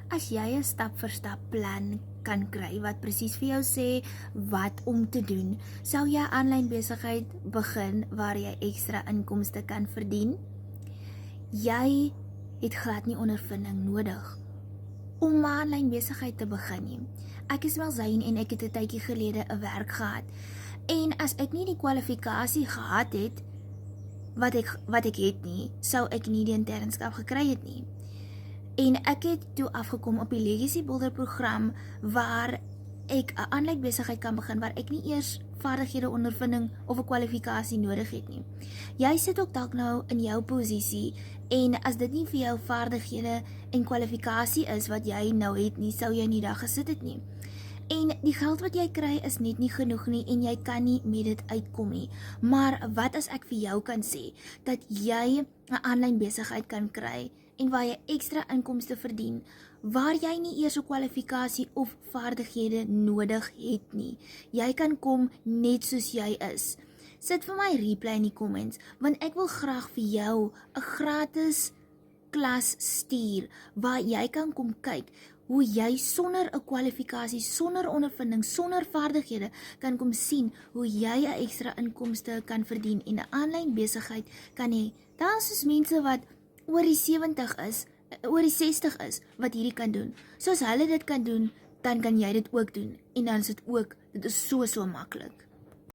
As jy 'n stap vir stap plan kan kry wat presies vir jou sê wat om te doen, sou jy 'n aanlyn besigheid begin waar jy ekstra inkomste kan verdien? Jy het glad nie ondervinding nodig om 'n aanlyn besigheid te begin nie. Ek is Malzyn en ek het 'n tydjie gelede 'n werk gehad. En as ek nie die kwalifikasie gehad het wat ek het nie, sou ek nie die internskap gekry het nie. En ek het toe afgekom op die Legacy Builder program waar ek 'n aanlyn besigheid kan begin waar ek nie eers vaardighede, ondervinding of 'n kwalifikasie nodig het nie. Jy sit ook dalk nou in jou posisie en as dit nie vir jou vaardighede en kwalifikasie is wat jy nou het nie, sou jy nie daar gesit het nie. En die geld wat jy kry is net nie genoeg nie en jy kan nie met dit uitkom nie. Maar wat as ek vir jou kan sê dat jy 'n aanlyn besigheid kan kry en waar jy ekstra inkomste verdien, waar jy nie eers 'n kwalifikasie of vaardighede nodig het nie. Jy kan kom net soos jy is. Sit vir my reply in die comments, want ek wil graag vir jou 'n gratis klas stuur, waar jy kan kom kyk, hoe jy sonder 'n kwalifikasie, sonder ondervinding, sonder vaardighede, kan kom sien hoe jy 'n ekstra inkomste kan verdien en 'n aanlyn besigheid kan hê. Daar is mense wat oor die 70 is, oor die 60 is, wat hierdie kan doen. So as hulle dit kan doen, dan kan jy dit ook doen. En dan is dit is so maklik.